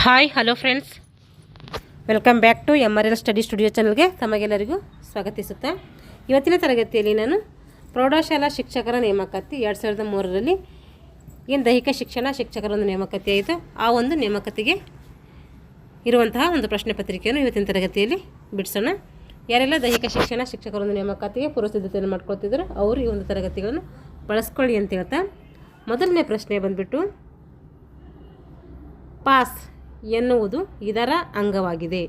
Hi hello friends, welcome back to MRL study studio ಚಾನಲ್ಗೆ ತಮಗೆಲ್ಲರಿಗೂ ಸ್ವಾಗತಿಸುತ್ತಾ ಇವತ್ತಿನ ತರಗತಿಯಲ್ಲಿ ನಾನು ಪ್ರೌಢಶಾಲಾ ಶಿಕ್ಷಕರ ನೇಮಕಾತಿ 2003ರಲ್ಲಿ ಏನು ದೈಹಿಕ ಶಿಕ್ಷಣ ಶಿಕ್ಷಕರ ಒಂದು ನೇಮಕಾತಿ ಆಯಿತು, ಆ ಒಂದು ನೇಮಕಾತಿಗೆ ಇರುವಂತಹ ಒಂದು ಪ್ರಶ್ನೆ ಪತ್ರಿಕೆಯನ್ನು ಇವತ್ತಿನ ತರಗತಿಯಲ್ಲಿ ಬಿಡಿಸೋಣ. ಯಾರೆಲ್ಲ ದೈಹಿಕ ಶಿಕ್ಷಣ ಶಿಕ್ಷಕರ ಒಂದು ನೇಮಕಾತಿಗೆ ಪೂರ್ವಸಿದ್ಧತೆಯನ್ನು ಮಾಡ್ಕೊಳ್ತಿದ್ರು ಅವರು ಈ ಒಂದು ತರಗತಿಗಳನ್ನು ಬಳಸ್ಕೊಳ್ಳಿ ಅಂತ ಹೇಳ್ತಾ, ಮೊದಲನೇ ಪ್ರಶ್ನೆ ಬಂದುಬಿಟ್ಟು, ಪಾಸ್ ಎನ್ನುವುದು ಇದರ ಅಂಗವಾಗಿದೆ.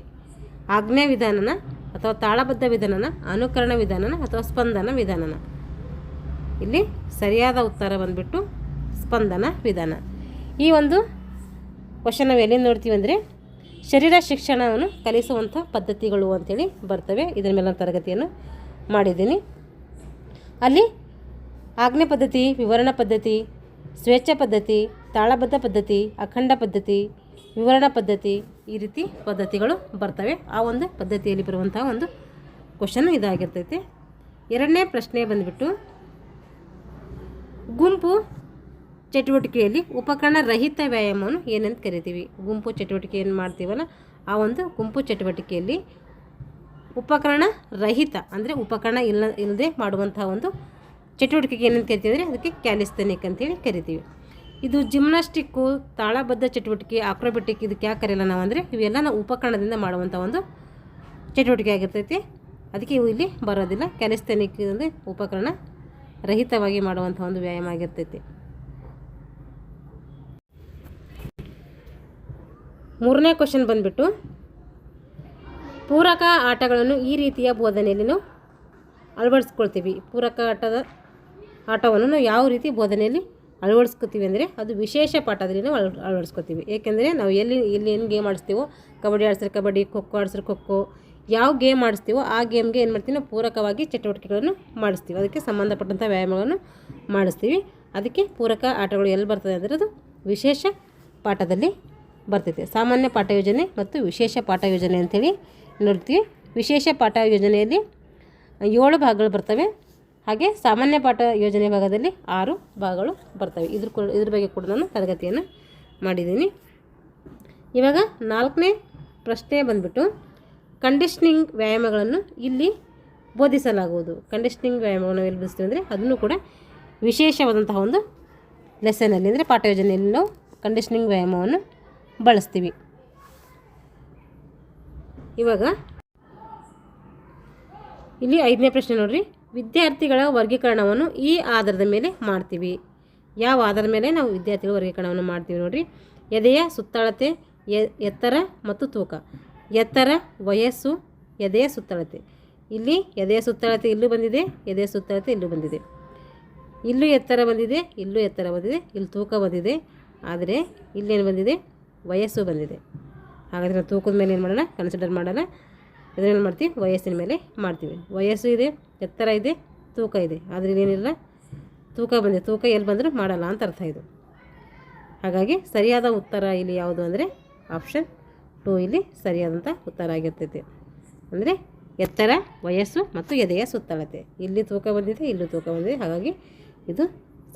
ಆಜ್ಞಾ ವಿಧಾನನ ಅಥವಾ ತಾಳಬದ್ಧ ವಿಧಾನನ, ಅನುಕರಣ ವಿಧಾನನ ಅಥವಾ ಸ್ಪಂದನ ವಿಧಾನನ? ಇಲ್ಲಿ ಸರಿಯಾದ ಉತ್ತರ ಬಂದುಬಿಟ್ಟು ಸ್ಪಂದನ ವಿಧಾನ. ಈ ಒಂದು ಕ್ವಶನ್ ನಾವು ಎಲ್ಲಿ ನೋಡ್ತೀವಿ ಅಂದರೆ, ಶರೀರ ಶಿಕ್ಷಣವನ್ನು ಕಲಿಸುವಂಥ ಪದ್ಧತಿಗಳು ಅಂಥೇಳಿ ಬರ್ತವೆ. ಇದರ ಮೇಲೆ ತರಗತಿಯನ್ನು ಮಾಡಿದ್ದೀನಿ. ಅಲ್ಲಿ ಆಜ್ಞೆ ಪದ್ಧತಿ, ವಿವರಣ ಪದ್ಧತಿ, ಸ್ವೇಚ್ಛಾ ಪದ್ಧತಿ, ತಾಳಬದ್ಧ ಪದ್ಧತಿ, ಅಖಂಡ ಪದ್ಧತಿ, ವಿವರಣ ಪದ್ಧತಿ, ಈ ರೀತಿ ಪದ್ಧತಿಗಳು ಬರ್ತವೆ. ಆ ಒಂದು ಪದ್ಧತಿಯಲ್ಲಿ ಬರುವಂಥ ಒಂದು ಕ್ವಶನ್ ಇದಾಗಿರ್ತೈತೆ. ಎರಡನೇ ಪ್ರಶ್ನೆ ಬಂದುಬಿಟ್ಟು, ಗುಂಪು ಚಟುವಟಿಕೆಯಲ್ಲಿ ಉಪಕರಣ ರಹಿತ ವ್ಯಾಯಾಮವನ್ನು ಏನಂತ ಕರಿತೀವಿ? ಗುಂಪು ಚಟುವಟಿಕೆ ಏನು ಮಾಡ್ತೀವಲ್ಲ, ಆ ಒಂದು ಗುಂಪು ಚಟುವಟಿಕೆಯಲ್ಲಿ ಉಪಕರಣ ರಹಿತ ಅಂದರೆ ಉಪಕರಣ ಇಲ್ಲದೆ ಮಾಡುವಂಥ ಒಂದು ಚಟುವಟಿಕೆಗೆ ಏನಂತ ಕರಿತೀವಿ ಅಂದರೆ ಅದಕ್ಕೆ ಕ್ಯಾಲಿಸ್ಥೆನಿಕ್ ಅಂತೇಳಿ ಕರಿತೀವಿ. ಇದು ಜಿಮ್ನಾಸ್ಟಿಕ್ಕು, ತಾಳಬದ್ಧ ಚಟುವಟಿಕೆ, ಆಕ್ರೋಬ್ಯಾಟಿಕ್, ಇದಕ್ಕೆ ಯಾಕೆ ಕರೆಯಲ್ಲ ನಾವು ಅಂದರೆ ಇವೆಲ್ಲ ನಾವು ಉಪಕರಣದಿಂದ ಮಾಡುವಂಥ ಒಂದು ಚಟುವಟಿಕೆ ಆಗಿರ್ತೈತಿ. ಅದಕ್ಕೆ ಇವು ಇಲ್ಲಿ ಬರೋದಿಲ್ಲ. ಕ್ಯಾಲಿಸ್ಥೆನಿಕ್ ಅಂದರೆ ಉಪಕರಣ ರಹಿತವಾಗಿ ಮಾಡುವಂಥ ಒಂದು ವ್ಯಾಯಾಮ ಆಗಿರ್ತೈತಿ. ಮೂರನೇ ಕ್ವಶನ್ ಬಂದುಬಿಟ್ಟು, ಪೂರಕ ಆಟಗಳನ್ನು ಈ ರೀತಿಯ ಬೋಧನೆಯಲ್ಲಿ ನಾವು ಅಳವಡಿಸ್ಕೊಳ್ತೀವಿ. ಪೂರಕ ಆಟವನ್ನು ನಾವು ಯಾವ ರೀತಿ ಬೋಧನೆಯಲ್ಲಿ ಅಳವಡಿಸ್ಕೊತೀವಿ ಅಂದರೆ ಅದು ವಿಶೇಷ ಪಾಠದಲ್ಲಿ ನಾವು ಅಳವಡಿಸ್ಕೊತೀವಿ. ಏಕೆಂದರೆ ನಾವು ಎಲ್ಲಿ ಏನು ಗೇಮ್ ಆಡಿಸ್ತೀವೋ, ಕಬಡ್ಡಿ ಆಡಿಸ್ರೆ ಕಬಡ್ಡಿ, ಖೋಖೋ ಆಡಿಸ್ರೆ ಖೋಖೋ, ಯಾವ ಗೇಮ್ ಆಡಿಸ್ತೀವೋ ಆ ಗೇಮ್ಗೆ ಏನು ಮಾಡ್ತೀವಿ ನಾವು ಪೂರಕವಾಗಿ ಚಟುವಟಿಕೆಗಳನ್ನು ಮಾಡಿಸ್ತೀವಿ. ಅದಕ್ಕೆ ಸಂಬಂಧಪಟ್ಟಂಥ ವ್ಯಾಯಾಮಗಳನ್ನು ಮಾಡಿಸ್ತೀವಿ. ಅದಕ್ಕೆ ಪೂರಕ ಆಟಗಳು ಎಲ್ಲಿ ಬರ್ತದೆ ಅಂದರೆ ಅದು ವಿಶೇಷ ಪಾಠದಲ್ಲಿ ಬರ್ತೈತೆ. ಸಾಮಾನ್ಯ ಪಾಠ ಯೋಜನೆ ಮತ್ತು ವಿಶೇಷ ಪಾಠ ಯೋಜನೆ ಅಂಥೇಳಿ ನೋಡ್ತೀವಿ. ವಿಶೇಷ ಪಾಠ ಯೋಜನೆಯಲ್ಲಿ 7 ಭಾಗಗಳು ಬರ್ತವೆ. ಹಾಗೆ ಸಾಮಾನ್ಯ ಪಾಠ ಯೋಜನೆ ಭಾಗದಲ್ಲಿ 6 ಭಾಗಗಳು ಬರ್ತವೆ. ಇದ್ರ ಬಗ್ಗೆ ಕೂಡ ನಾನು ತರಗತಿಯನ್ನು ಮಾಡಿದ್ದೀನಿ. ಇವಾಗ 4ನೇ ಪ್ರಶ್ನೆ ಬಂದುಬಿಟ್ಟು, ಕಂಡೀಷ್ನಿಂಗ್ ವ್ಯಾಯಾಮಗಳನ್ನು ಇಲ್ಲಿ ಬೋಧಿಸಲಾಗುವುದು. ಕಂಡೀಷ್ನಿಂಗ್ ವ್ಯಾಯಾಮಗಳನ್ನು ಎಲ್ಲಿ ಬೋಧಿಸ್ತೀವಿ ಅಂದರೆ ಅದನ್ನು ಕೂಡ ವಿಶೇಷವಾದಂತಹ ಒಂದು ಲೆಸನಲ್ಲಿ ಅಂದರೆ ಪಾಠ ಯೋಜನೆಯಲ್ಲಿ ನಾವು ಕಂಡೀಷ್ನಿಂಗ್ ವ್ಯಾಯಾಮವನ್ನು ಬಳಸ್ತೀವಿ. ಇವಾಗ ಇಲ್ಲಿ 5ನೇ ಪ್ರಶ್ನೆ ನೋಡ್ರಿ, ವಿದ್ಯಾರ್ಥಿಗಳ ವರ್ಗೀಕರಣವನ್ನು ಈ ಆಧಾರದ ಮೇಲೆ ಮಾಡ್ತೀವಿ. ಯಾವ ಆಧಾರದ ಮೇಲೆ ನಾವು ವಿದ್ಯಾರ್ಥಿಗಳ ವರ್ಗೀಕರಣವನ್ನು ಮಾಡ್ತೀವಿ ನೋಡ್ರಿ? ಎದೆಯ ಸುತ್ತಳತೆ, ಎತ್ತರ ಮತ್ತು ತೂಕ. ಎತ್ತರ, ವಯಸ್ಸು, ಎದೆಯ ಸುತ್ತಳತೆ. ಇಲ್ಲಿ ಎದೆಯ ಸುತ್ತಳತೆ ಇಲ್ಲೂ ಬಂದಿದೆ, ಎದೆಯ ಸುತ್ತಳತೆ ಇಲ್ಲೂ ಬಂದಿದೆ. ಇಲ್ಲೂ ಎತ್ತರ ಬಂದಿದೆ, ಇಲ್ಲೂ ಎತ್ತರ ಬಂದಿದೆ, ಇಲ್ಲಿ ತೂಕ ಬಂದಿದೆ. ಆದರೆ ಇಲ್ಲೇನು ಬಂದಿದೆ? ವಯಸ್ಸು ಬಂದಿದೆ. ಹಾಗಾದರೆ ನಾವು ತೂಕದ ಮೇಲೆ ಏನು ಮಾಡೋಣ? ಕನ್ಸಿಡರ್ ಮಾಡೋಣ. ಇದನ್ನೇನು ಮಾಡ್ತೀವಿ? ವಯಸ್ಸಿನ ಮೇಲೆ ಮಾಡ್ತೀವಿ. ವಯಸ್ಸು ಇದೆ, ಎತ್ತರ ಇದೆ, ತೂಕ ಇದೆ. ಆದರೆ ಇಲ್ಲೇನಿಲ್ಲ, ತೂಕ ಬಂದಿದೆ. ತೂಕ ಎಲ್ಲಿ ಬಂದರೂ ಮಾಡಲ್ಲ ಅಂತ ಅರ್ಥ ಇದು. ಹಾಗಾಗಿ ಸರಿಯಾದ ಉತ್ತರ ಇಲ್ಲಿ ಯಾವುದು ಅಂದರೆ ಆಪ್ಷನ್ 2 ಇಲ್ಲಿ ಸರಿಯಾದಂಥ ಉತ್ತರ ಆಗಿರ್ತೈತೆ. ಅಂದರೆ ಎತ್ತರ, ವಯಸ್ಸು ಮತ್ತು ಎದೆಯ ಸುತ್ತಳತೆ. ಇಲ್ಲಿ ತೂಕ ಬಂದಿದೆ, ಇಲ್ಲೂ ತೂಕ ಬಂದಿದೆ. ಹಾಗಾಗಿ ಇದು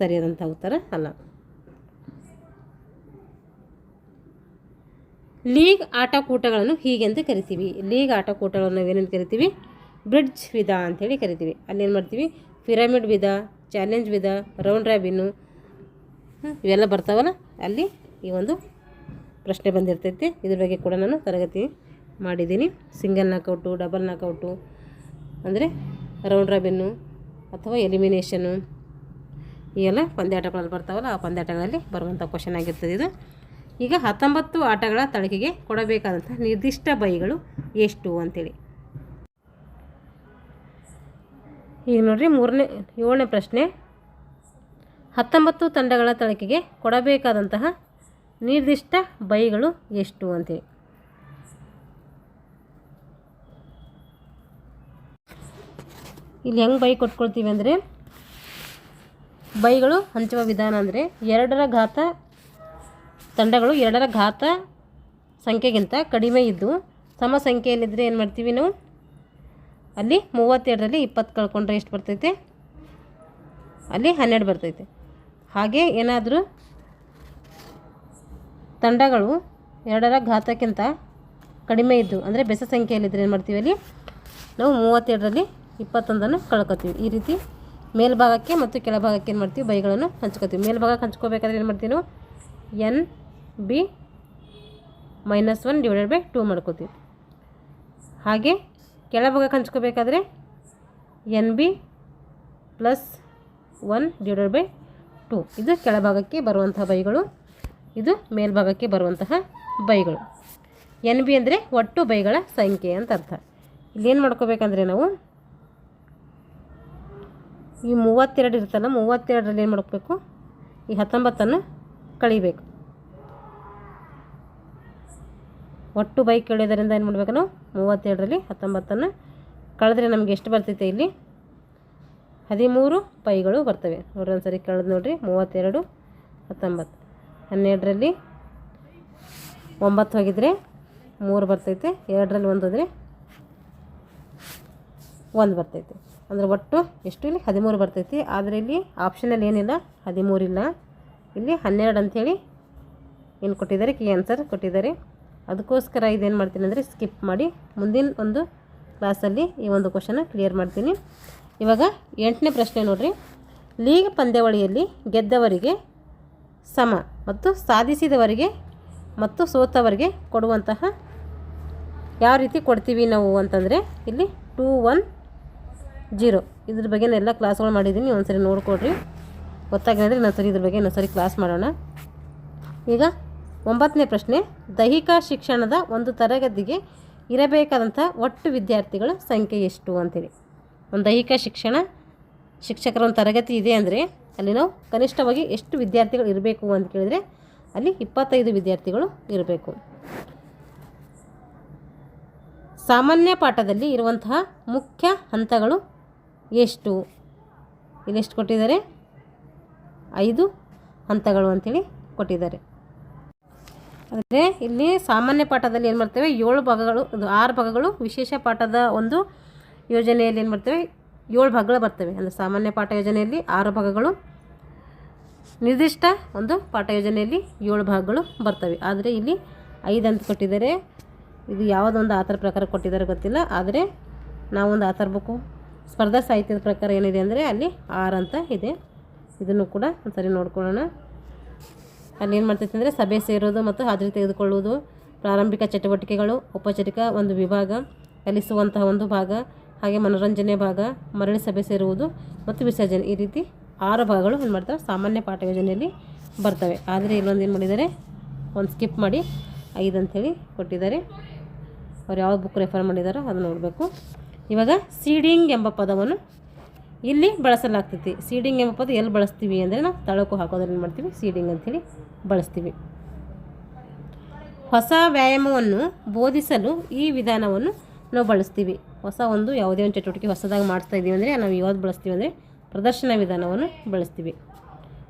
ಸರಿಯಾದಂಥ ಉತ್ತರ ಅಲ್ಲ. ಲೀಗ್ ಆಟಕೂಟಗಳನ್ನು ಹೀಗೆಂದು ಕರಿತೀವಿ. ಲೀಗ್ ಆಟಕೂಟಗಳನ್ನು ನಾವೇನಂತ ಕರಿತೀವಿ? ಬ್ರಿಡ್ಜ್ ವಿಧ ಅಂಥೇಳಿ ಕರಿತೀವಿ. ಅಲ್ಲೇನು ಮಾಡ್ತೀವಿ? ಪಿರಮಿಡ್ ವಿಧ, ಚಾಲೆಂಜ್ ವಿಧ, ರೌಂಡ್ ರಾಬಿನ್ನು ಇವೆಲ್ಲ ಬರ್ತಾವಲ್ಲ, ಅಲ್ಲಿ ಈ ಒಂದು ಪ್ರಶ್ನೆ ಬಂದಿರ್ತೈತೆ. ಇದ್ರ ಬಗ್ಗೆ ಕೂಡ ನಾನು ತರಗತಿ ಮಾಡಿದ್ದೀನಿ. ಸಿಂಗಲ್ ನಾಕೌಟು, ಡಬಲ್ ನಾಕೌಟು ಅಂದರೆ ರೌಂಡ್ ರಾಬಿನ್ನು ಅಥವಾ ಎಲಿಮಿನೇಷನ್ನು, ಈ ಎಲ್ಲ ಪಂದ್ಯಾಟಗಳಲ್ಲಿ ಬರ್ತಾವಲ್ಲ, ಆ ಪಂದ್ಯಾಟಗಳಲ್ಲಿ ಬರುವಂಥ ಕ್ವಶನ್ ಆಗಿರ್ತದೆ ಇದು. ಈಗ 19 ಆಟಗಳ ತಳಕಿಗೆ ಕೊಡಬೇಕಾದಂಥ ನಿರ್ದಿಷ್ಟ ಬೈಗಳು ಎಷ್ಟು ಅಂತೇಳಿ. ಈಗ ನೋಡಿರಿ 7ನೇ ಪ್ರಶ್ನೆ, 19 ತಂಡಗಳ ತಳಕಿಗೆ ಕೊಡಬೇಕಾದಂತಹ ನಿರ್ದಿಷ್ಟ ಬೈಗಳು ಎಷ್ಟು ಅಂತೇಳಿ. ಇಲ್ಲಿ ಹೆಂಗೆ ಬೈ ಕೊಟ್ಕೊಳ್ತೀವಿ ಅಂದರೆ, ಬೈಗಳು ಹಂಚುವ ವಿಧಾನ ಅಂದರೆ ತಂಡಗಳು 2ರ ಘಾತ ಸಂಖ್ಯೆಗಿಂತ ಕಡಿಮೆ ಇದ್ದು ಸಮ ಸಂಖ್ಯೆಯಲ್ಲಿದ್ದರೆ ಏನು ಮಾಡ್ತೀವಿ ನಾವು? ಅಲ್ಲಿ 32ರಲ್ಲಿ 20 ಕಳ್ಕೊಂಡ್ರೆ ಎಷ್ಟು ಬರ್ತೈತೆ? ಅಲ್ಲಿ 12 ಬರ್ತೈತೆ. ಹಾಗೆ ಏನಾದರೂ ತಂಡಗಳು 2ರ ಘಾತಕ್ಕಿಂತ ಕಡಿಮೆ ಇದ್ದು ಅಂದರೆ ಬೆಸ ಸಂಖ್ಯೆಯಲ್ಲಿದ್ದರೆ ಏನು ಮಾಡ್ತೀವಿ ಅಲ್ಲಿ ನಾವು 32ರಲ್ಲಿ 21 ಕಳ್ಕೊತೀವಿ. ಈ ರೀತಿ ಮೇಲ್ಭಾಗಕ್ಕೆ ಮತ್ತು ಕೆಳಭಾಗಕ್ಕೆ ಏನು ಮಾಡ್ತೀವಿ ಬೈಗಳನ್ನು ಹಂಚ್ಕೋತೀವಿ. ಮೇಲ್ಭಾಗಕ್ಕೆ ಹಂಚ್ಕೋಬೇಕಾದ್ರೆ ಏನು ಮಾಡ್ತೀವಿ ನಾವು NB -1/2 ಮಾಡ್ಕೋತೀವಿ. ಹಾಗೆ ಕೆಳಭಾಗಕ್ಕೆ ಹಂಚ್ಕೋಬೇಕಾದ್ರೆ NB +1/2 ಇದು ಕೆಳಭಾಗಕ್ಕೆ ಬರುವಂತಹ ಬೈಗಳು, ಇದು ಮೇಲ್ಭಾಗಕ್ಕೆ ಬರುವಂತಹ ಬೈಗಳು. NB ಅಂದರೆ ಒಟ್ಟು ಬೈಗಳ ಸಂಖ್ಯೆ ಅಂತ ಅರ್ಥ. ಇಲ್ಲೇನು ಮಾಡ್ಕೋಬೇಕಂದ್ರೆ ನಾವು ಈ 32 ಇರ್ತಲ್ಲ, 32ರಲ್ಲಿ ಏನು ಮಾಡ್ಕೋಬೇಕು, ಈ 19 ಕಳಿಬೇಕು. ಒಟ್ಟು ಬೈ ಕಳೆಯೋದರಿಂದ ಏನು ಮಾಡಬೇಕು ನಾವು 32ರಲ್ಲಿ 19 ಕಳೆದ್ರೆ ನಮಗೆ ಎಷ್ಟು ಬರ್ತೈತೆ ಇಲ್ಲಿ 13 ಬೈಗಳು ಬರ್ತವೆ. ನೋಡ್ರಿ ಒಂದ್ಸರಿ ಕಳೆದು ನೋಡಿರಿ 32 19 12ರಲ್ಲಿ 9 ಹೋಗಿದ್ರೆ 3 ಬರ್ತೈತೆ, 2ರಲ್ಲಿ 1 ಹೋದರೆ 1 ಬರ್ತೈತೆ. ಅಂದರೆ ಒಟ್ಟು ಎಷ್ಟು ಇಲ್ಲಿ 13 ಬರ್ತೈತಿ. ಆದರೆ ಇಲ್ಲಿ ಆಪ್ಷನಲ್ಲಿ ಏನಿಲ್ಲ 13 ಇಲ್ಲ, ಇಲ್ಲಿ 12 ಅಂಥೇಳಿ ಏನು ಕೊಟ್ಟಿದ್ದಾರೆ ಕೀ ಆನ್ಸರ್ ಕೊಟ್ಟಿದ್ದಾರೆ. ಅದಕ್ಕೋಸ್ಕರ ಇದೇನು ಮಾಡ್ತೀನಿ ಅಂದರೆ ಸ್ಕಿಪ್ ಮಾಡಿ ಮುಂದಿನ ಒಂದು ಕ್ಲಾಸಲ್ಲಿ ಈ ಒಂದು ಕ್ವಶನ ಕ್ಲಿಯರ್ ಮಾಡ್ತೀನಿ. ಇವಾಗ 8ನೇ ಪ್ರಶ್ನೆ ನೋಡಿರಿ. ಲೀಗ್ ಪಂದ್ಯಾವಳಿಯಲ್ಲಿ ಗೆದ್ದವರಿಗೆ ಸಮ ಮತ್ತು ಸಾಧಿಸಿದವರಿಗೆ ಮತ್ತು ಸೋತವರಿಗೆ ಕೊಡುವಂತಹ ಯಾವ ರೀತಿ ಕೊಡ್ತೀವಿ ನಾವು ಅಂತಂದರೆ ಇಲ್ಲಿ 2, 1, 0 ಇದ್ರ ಬಗ್ಗೆ ಎಲ್ಲ ಕ್ಲಾಸ್ಗಳು ಮಾಡಿದ್ದೀನಿ. ಒಂದ್ಸರಿ ನೋಡ್ಕೊಡ್ರಿ, ಗೊತ್ತಾಗಿದ್ರೆ ಇನ್ನೊಂದ್ಸರಿ ಇದ್ರ ಬಗ್ಗೆ ಇನ್ನೊಂದ್ಸರಿ ಕ್ಲಾಸ್ ಮಾಡೋಣ. ಈಗ 9ನೇ ಪ್ರಶ್ನೆ. ದೈಹಿಕ ಶಿಕ್ಷಣದ ಒಂದು ತರಗತಿಗೆ ಇರಬೇಕಾದಂಥ ಒಟ್ಟು ವಿದ್ಯಾರ್ಥಿಗಳ ಸಂಖ್ಯೆ ಎಷ್ಟು ಅಂತೇಳಿ. ಒಂದು ದೈಹಿಕ ಶಿಕ್ಷಕರ ಒಂದು ತರಗತಿ ಇದೆ ಅಂದರೆ ಅಲ್ಲಿ ನಾವು ಕನಿಷ್ಠವಾಗಿ ಎಷ್ಟು ವಿದ್ಯಾರ್ಥಿಗಳು ಇರಬೇಕು ಅಂತ ಕೇಳಿದರೆ ಅಲ್ಲಿ 25 ವಿದ್ಯಾರ್ಥಿಗಳು ಇರಬೇಕು. ಸಾಮಾನ್ಯ ಪಾಠದಲ್ಲಿ ಇರುವಂತಹ ಮುಖ್ಯ ಹಂತಗಳು ಎಷ್ಟು? ಇಲ್ಲಿ ಎಷ್ಟು ಕೊಟ್ಟಿದ್ದಾರೆ? 5 ಹಂತಗಳು ಅಂಥೇಳಿ ಕೊಟ್ಟಿದ್ದಾರೆ. ಅಂದರೆ ಇಲ್ಲಿ ಸಾಮಾನ್ಯ ಪಾಠದಲ್ಲಿ ಏನು ಮಾಡ್ತೇವೆ 7 ಭಾಗಗಳು, 6 ಭಾಗಗಳು. ವಿಶೇಷ ಪಾಠದ ಒಂದು ಯೋಜನೆಯಲ್ಲಿ ಏನು ಮಾಡ್ತೇವೆ 7 ಭಾಗಗಳು ಬರ್ತವೆ. ಅಂದರೆ ಸಾಮಾನ್ಯ ಪಾಠ ಯೋಜನೆಯಲ್ಲಿ 6 ಭಾಗಗಳು, ನಿರ್ದಿಷ್ಟ ಒಂದು ಪಾಠ ಯೋಜನೆಯಲ್ಲಿ 7 ಭಾಗಗಳು ಬರ್ತವೆ. ಆದರೆ ಇಲ್ಲಿ 5 ಅಂತ ಕೊಟ್ಟಿದ್ದಾರೆ. ಇದು ಯಾವುದೊಂದು ಆಥರ್ ಪ್ರಕಾರ ಕೊಟ್ಟಿದ್ದಾರೆ ಗೊತ್ತಿಲ್ಲ, ಆದರೆ ನಾವೊಂದು ಆಥರ್ ಬುಕ್ಕು ಸ್ಪರ್ಧಾ ಸಾಹಿತ್ಯದ ಪ್ರಕಾರ ಏನಿದೆ ಅಂದರೆ ಅಲ್ಲಿ 6 ಅಂತ ಇದೆ. ಇದನ್ನು ಕೂಡ ಒಂದು ಸರಿ ನೋಡ್ಕೊಳ್ಳೋಣ. ಅಲ್ಲಿ ಏನು ಮಾಡ್ತೈತೆ ಅಂದರೆ ಸಭೆ ಸೇರೋದು ಮತ್ತು ಹಾಜರಿ ತೆಗೆದುಕೊಳ್ಳುವುದು, ಪ್ರಾರಂಭಿಕ ಚಟುವಟಿಕೆಗಳು, ಔಪಚಾರಿಕ ಒಂದು ವಿಭಾಗ, ಕಲಿಸುವಂತಹ ಒಂದು ಭಾಗ, ಹಾಗೆ ಮನೋರಂಜನೆ ಭಾಗ, ಮರಳಿ ಸಭೆ ಸೇರುವುದು ಮತ್ತು ವಿಸರ್ಜನೆ. ಈ ರೀತಿ 6 ಭಾಗಗಳು ಏನು ಮಾಡ್ತಾರೆ ಸಾಮಾನ್ಯ ಪಾಠ ಯೋಜನೆಯಲ್ಲಿ ಬರ್ತವೆ. ಆದರೆ ಇಲ್ಲೊಂದು ಏನು ಮಾಡಿದ್ದಾರೆ ಒಂದು ಸ್ಕಿಪ್ ಮಾಡಿ 5 ಅಂಥೇಳಿ ಕೊಟ್ಟಿದ್ದಾರೆ. ಅವ್ರು ಯಾವ ಬುಕ್ ರೆಫರ್ ಮಾಡಿದಾರೋ ಅದು ನೋಡಬೇಕು. ಇವಾಗ ಸೀಡಿಂಗ್ ಎಂಬ ಪದವನ್ನು ಇಲ್ಲಿ ಬಳಸಲಾಗ್ತೈತಿ. ಸೀಡಿಂಗ್ ಎಂಬ ಪದ ಎಲ್ಲಿ ಬಳಸ್ತೀವಿ ಅಂದರೆ ನಾವು ತಳಕು ಹಾಕೋದ್ರಲ್ಲಿ ಏನು ಮಾಡ್ತೀವಿ ಸೀಡಿಂಗ್ ಅಂಥೇಳಿ ಬಳಸ್ತೀವಿ. ಹೊಸ ವ್ಯಾಯಾಮವನ್ನು ಬೋಧಿಸಲು ಈ ವಿಧಾನವನ್ನು ನಾವು ಬಳಸ್ತೀವಿ. ಹೊಸ ಒಂದು ಯಾವುದೇ ಒಂದು ಚಟುವಟಿಕೆ ಹೊಸದಾಗಿ ಮಾಡ್ತಾ ಇದ್ದೀವಿ ಅಂದರೆ ನಾವು ಯಾವ್ದು ಬಳಸ್ತೀವಿ ಅಂದರೆ ಪ್ರದರ್ಶನ ವಿಧಾನವನ್ನು ಬಳಸ್ತೀವಿ.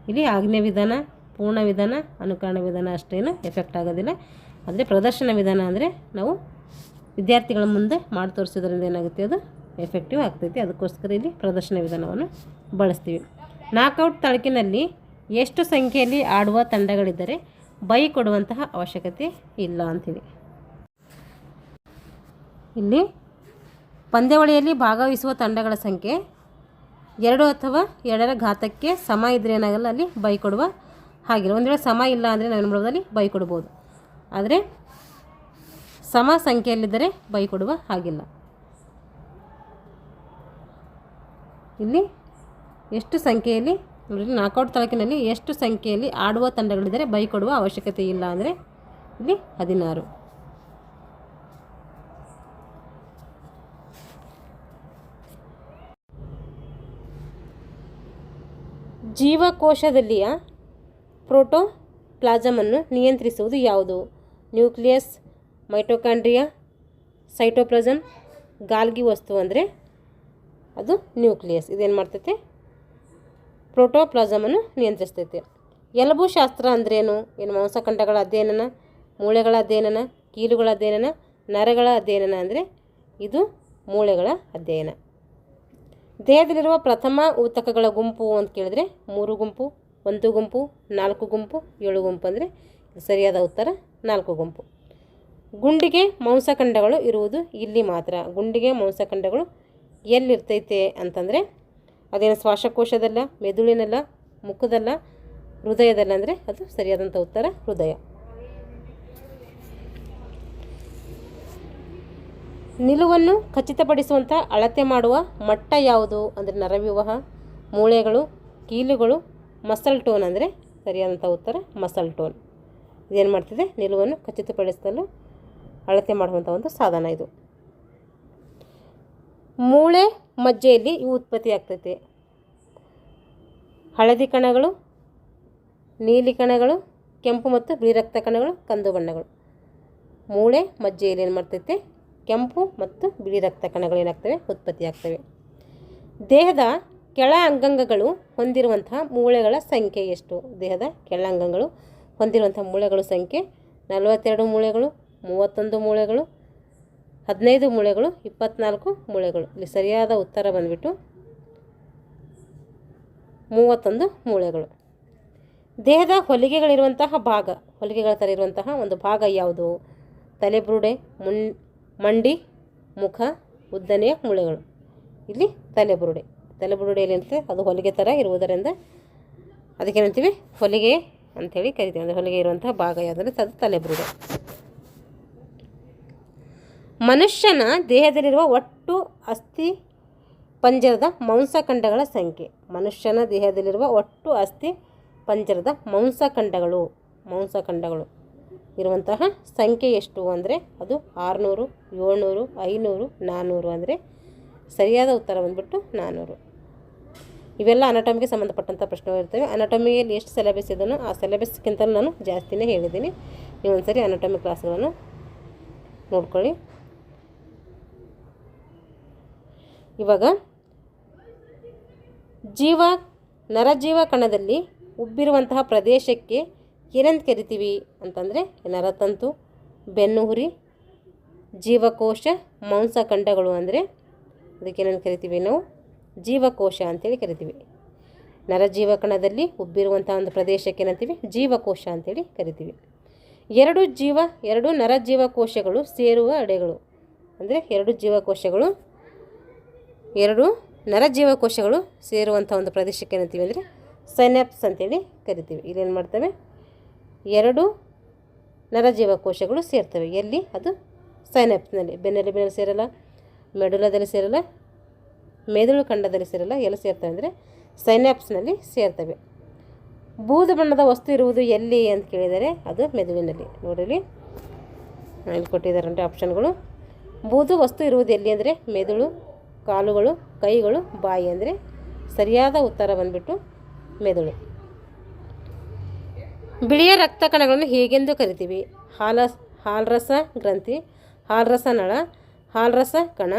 ಇಲ್ಲಿ ಆಜ್ಞೆ ವಿಧಾನ, ಪೂರ್ಣ ವಿಧಾನ, ಅನುಕರಣ ವಿಧಾನ ಅಷ್ಟೇನು ಎಫೆಕ್ಟ್ ಆಗೋದಿಲ್ಲ. ಆದರೆ ಪ್ರದರ್ಶನ ವಿಧಾನ ಅಂದರೆ ನಾವು ವಿದ್ಯಾರ್ಥಿಗಳ ಮುಂದೆ ಮಾಡಿ ತೋರಿಸೋದ್ರಿಂದ ಏನಾಗುತ್ತೆ ಅದು ಎಫೆಕ್ಟಿವ್ ಆಗ್ತೈತಿ. ಅದಕ್ಕೋಸ್ಕರ ಇಲ್ಲಿ ಪ್ರದರ್ಶನ ವಿಧಾನವನ್ನು ಬಳಸ್ತೀವಿ. ನಾಕೌಟ್ ತಾಲೂಕಿನಲ್ಲಿ ಎಷ್ಟು ಸಂಖ್ಯೆಯಲ್ಲಿ ಆಡುವ ತಂಡಗಳಿದ್ದರೆ ಬೈ ಕೊಡುವಂತಹ ಅವಶ್ಯಕತೆ ಇಲ್ಲ ಅಂತೀವಿ. ಇಲ್ಲಿ ಪಂದ್ಯಾವಳಿಯಲ್ಲಿ ಭಾಗವಹಿಸುವ ತಂಡಗಳ ಸಂಖ್ಯೆ 2 ಅಥವಾ 2ರ ಘಾತಕ್ಕೆ ಸಮ ಇದ್ರೆ ಏನಾಗಲ್ಲ ಅಲ್ಲಿ ಬೈ ಕೊಡುವ ಹಾಗಿಲ್ಲ. ಒಂದು ವೇಳೆ ಸಮ ಇಲ್ಲ ಅಂದರೆ ನಾವೇನು ಮಾಡ್ಬೋದು ಅಲ್ಲಿ ಬೈ ಕೊಡ್ಬೋದು. ಆದರೆ ಸಮ ಸಂಖ್ಯೆಯಲ್ಲಿದ್ದರೆ ಬೈ ಕೊಡುವ ಹಾಗಿಲ್ಲ. ಇಲ್ಲಿ ಎಷ್ಟು ಸಂಖ್ಯೆಯಲ್ಲಿ ನಾಕೌಟ್ ತಾಲೂಕಿನಲ್ಲಿ ಎಷ್ಟು ಸಂಖ್ಯೆಯಲ್ಲಿ ಆಡುವ ತಂಡಗಳಿದ್ದರೆ ಬೈ ಕೊಡುವ ಅವಶ್ಯಕತೆ ಇಲ್ಲ ಅಂದರೆ ಇಲ್ಲಿ 16. ಜೀವಕೋಶದಲ್ಲಿಯ ಪ್ರೋಟೋಪ್ಲಾಸಮನ್ನು ನಿಯಂತ್ರಿಸುವುದು ಯಾವುದು? ನ್ಯೂಕ್ಲಿಯಸ್, ಮೈಟೋಕಾಂಡ್ರಿಯಾ, ಸೈಟೋಪ್ಲಾಸಮ್, ಗಾಲ್ಗಿ ವಸ್ತು ಅಂದರೆ ಅದು ನ್ಯೂಕ್ಲಿಯಸ್. ಇದೇನು ಮಾಡ್ತೈತೆ ಪ್ರೋಟೋಪ್ಲಾಸಮನ್ನು ನಿಯಂತ್ರಿಸ್ತೈತೆ. ಎಲುಬು ಶಾಸ್ತ್ರ ಅಂದ್ರೇನು? ಏನು ಮಾಂಸಖಂಡಗಳ ಅಧ್ಯಯನ, ಮೂಳೆಗಳ ಅಧ್ಯಯನ, ಕೀಲುಗಳ ಅಧ್ಯಯನ, ನರಗಳ ಅಧ್ಯಯನ ಅಂದರೆ ಇದು ಮೂಳೆಗಳ ಅಧ್ಯಯನ. ದೇಹದಲ್ಲಿರುವ ಪ್ರಥಮ ಊತಕಗಳ ಗುಂಪು ಅಂತ ಕೇಳಿದ್ರೆ 3 ಗುಂಪು, 1 ಗುಂಪು, 4 ಗುಂಪು, 7 ಗುಂಪು ಅಂದರೆ ಸರಿಯಾದ ಉತ್ತರ 4 ಗುಂಪು. ಗುಂಡಿಗೆ ಮಾಂಸಖಂಡಗಳು ಇರುವುದು ಇಲ್ಲಿ ಮಾತ್ರ. ಗುಂಡಿಗೆ ಮಾಂಸಖಂಡಗಳು ಎಲ್ಲಿರ್ತೈತೆ ಅಂತಂದರೆ ಅದೇನು ಶ್ವಾಸಕೋಶದಲ್ಲ, ಮೆದುಳಿನಲ್ಲ, ಮುಖದಲ್ಲ, ಹೃದಯದಲ್ಲ. ಅಂದರೆ ಅದು ಸರಿಯಾದಂಥ ಉತ್ತರ ಹೃದಯ. ನಿಲುವನ್ನು ಖಚಿತಪಡಿಸುವಂಥ ಅಳತೆ ಮಾಡುವ ಮಟ್ಟ ಯಾವುದು ಅಂದರೆ ನರವ್ಯೂಹ, ಮೂಳೆಗಳು, ಕೀಲುಗಳು, ಮಸಲ್ ಟೋನ್. ಅಂದರೆ ಸರಿಯಾದಂಥ ಉತ್ತರ ಮಸಲ್ ಟೋನ್. ಇದೇನು ಮಾಡ್ತಿದೆ, ನಿಲುವನ್ನು ಖಚಿತಪಡಿಸಲು ಅಳತೆ ಮಾಡುವಂಥ ಒಂದು ಸಾಧನ ಇದು. ಮೂಳೆ ಮಜ್ಜೆಯಲ್ಲಿ ಇವು ಉತ್ಪತ್ತಿ ಆಗ್ತೈತೆ. ಹಳದಿ ಕಣಗಳು, ನೀಲಿ ಕಣಗಳು, ಕೆಂಪು ಮತ್ತು ಬಿಳಿ ರಕ್ತ ಕಣಗಳು, ಕಂದು ಬಣ್ಣಗಳು. ಮೂಳೆ ಮಜ್ಜೆಯಲ್ಲಿ ಏನು ಮಾಡ್ತೈತೆ, ಕೆಂಪು ಮತ್ತು ಬಿಳಿ ರಕ್ತ ಕಣಗಳು ಏನಾಗ್ತವೆ, ಉತ್ಪತ್ತಿ ಆಗ್ತವೆ. ದೇಹದ ಕೆಳ ಅಂಗಾಂಗಗಳು ಹೊಂದಿರುವಂತಹ ಮೂಳೆಗಳ ಸಂಖ್ಯೆ ಎಷ್ಟು? ದೇಹದ ಕೆಳ ಅಂಗಾಂಗಗಳು ಹೊಂದಿರುವಂಥ ಮೂಳೆಗಳ ಸಂಖ್ಯೆ 42 ಮೂಳೆಗಳು, 31 ಮೂಳೆಗಳು, 15 ಮೂಳೆಗಳು, 24 ಮೂಳೆಗಳು. ಇಲ್ಲಿ ಸರಿಯಾದ ಉತ್ತರ ಬಂದುಬಿಟ್ಟು 31 ಮೂಳೆಗಳು. ದೇಹದ ಹೊಲಿಗೆಗಳಿರುವಂತಹ ಭಾಗ, ಹೊಲಿಗೆಗಳ ಥರ ಇರುವಂತಹ ಒಂದು ಭಾಗ ಯಾವುದು? ತಲೆಬುರುಡೆ, ಮಂಡಿ, ಮುಖ, ಉದ್ದನೆಯ ಮೂಳೆಗಳು. ಇಲ್ಲಿ ತಲೆಬುರುಡೆ. ತಲೆಬುರುಡೆಯಲ್ಲಿ ಇರುತ್ತೆ, ಅದು ಹೊಲಿಗೆ ಥರ ಇರುವುದರಿಂದ ಅದಕ್ಕೇನಂತೀವಿ, ಹೊಲಿಗೆ ಅಂಥೇಳಿ ಕರಿತೀವಿ. ಅಂದರೆ ಹೊಲಿಗೆ ಇರುವಂತಹ ಭಾಗ ಯಾವುದಂದ್ರೆ ಅದು ತಲೆಬುರುಡೆ. ಮನುಷ್ಯನ ದೇಹದಲ್ಲಿರುವ ಒಟ್ಟು ಅಸ್ಥಿ ಪಂಜರದ ಮಾಂಸಖಂಡಗಳ ಸಂಖ್ಯೆ. ಮನುಷ್ಯನ ದೇಹದಲ್ಲಿರುವ ಒಟ್ಟು ಅಸ್ಥಿ ಪಂಜರದ ಮಾಂಸಖಂಡಗಳು ಇರುವಂತಹ ಸಂಖ್ಯೆ ಎಷ್ಟು ಅಂದರೆ ಅದು 600, 700, 500, 400. ಅಂದರೆ ಸರಿಯಾದ ಉತ್ತರ ಬಂದುಬಿಟ್ಟು 400. ಇವೆಲ್ಲ ಅನಾಟಮಿಗೆ ಸಂಬಂಧಪಟ್ಟಂಥ ಪ್ರಶ್ನೆಗಳು ಇರ್ತವೆ. ಅನಾಟಮಿಯಲ್ಲಿ ಎಷ್ಟು ಸಿಲೆಬಸ್ ಇದನ್ನು ಆ ಸಿಲೆಬಸ್ಗಿಂತ ನಾನು ಜಾಸ್ತಿನೇ ಹೇಳಿದ್ದೀನಿ. ನೀವು ಒಂದ್ಸರಿ ಅನಾಟಮಿ ಕ್ಲಾಸ್ಗಳನ್ನು ನೋಡ್ಕೊಳ್ಳಿ. ಇವಾಗ ನರಜೀವ ಕಣದಲ್ಲಿ ಉಬ್ಬಿರುವಂತಹ ಪ್ರದೇಶಕ್ಕೆ ಏನಂತ ಕರಿತೀವಿ ಅಂತಂದರೆ ನರತಂತು, ಬೆನ್ನುಹುರಿ, ಜೀವಕೋಶ, ಮಾಂಸಖಂಡಗಳು. ಅಂದರೆ ಅದಕ್ಕೇನಂತ ಕರಿತೀವಿ ನಾವು, ಜೀವಕೋಶ ಅಂತೇಳಿ ಕರಿತೀವಿ. ನರಜೀವಕಣದಲ್ಲಿ ಉಬ್ಬಿರುವಂಥ ಒಂದು ಪ್ರದೇಶಕ್ಕೆ ಏನಂತೀವಿ, ಜೀವಕೋಶ ಅಂತೇಳಿ ಕರಿತೀವಿ. ಎರಡು ನರಜೀವಕೋಶಗಳು ಸೇರುವ ಎಡೆಗಳು. ಅಂದರೆ ಎರಡು ನರಜೀವಕೋಶಗಳು ಸೇರುವಂಥ ಒಂದು ಪ್ರದೇಶಕ್ಕೆ ಏನಂತೀವಿ ಅಂದರೆ ಸೈನ್ಯಾಪ್ಸ್ ಅಂತೇಳಿ ಕರಿತೀವಿ. ಇಲ್ಲೇನು ಮಾಡ್ತವೆ, 2 ನರಜೀವಕೋಶಗಳು ಸೇರ್ತವೆ. ಎಲ್ಲಿ? ಅದು ಸೈನ್ಯಾಪ್ಸ್ನಲ್ಲಿ. ಬೆನ್ನೆಲುಬಿನಲ್ಲಿ ಸೇರಲ್ಲ, ಮೆಡುಲದಲ್ಲಿ ಸೇರಲ್ಲ, ಮೆದುಳು ಖಂಡದಲ್ಲಿ ಸೇರಲ್ಲ. ಎಲ್ಲಿ ಸೇರ್ತವೆ ಅಂದರೆ ಸೈನ್ಯಾಪ್ಸ್ನಲ್ಲಿ ಸೇರ್ತವೆ. ಬೂದು ಬಣ್ಣದ ವಸ್ತು ಇರುವುದು ಎಲ್ಲಿ ಅಂತ ಕೇಳಿದರೆ ಅದು ಮೆದುಳಿನಲ್ಲಿ. ನೋಡಿರಿ, ಇಲ್ಲಿ ಕೊಟ್ಟಿದ್ದಾರೆ ನೋಡಿ ಆಪ್ಷನ್ಗಳು. ಬೂದು ವಸ್ತು ಇರುವುದು ಎಲ್ಲಿ ಅಂದರೆ ಮೆದುಳು, ಕಾಲುಗಳು, ಕೈಗಳು, ಬಾಯಿ. ಅಂದರೆ ಸರಿಯಾದ ಉತ್ತರ ಬಂದುಬಿಟ್ಟು ಮೆದುಳು. ಬಿಳಿಯ ರಕ್ತ ಕಣಗಳನ್ನು ಹೇಗೆಂದು ಕರಿತೀವಿ? ಹಾಲ್ರಸ ಗ್ರಂಥಿ, ಹಾಲ್ರಸ ನಳ, ಹಾಲ್ರಸ ಕಣ,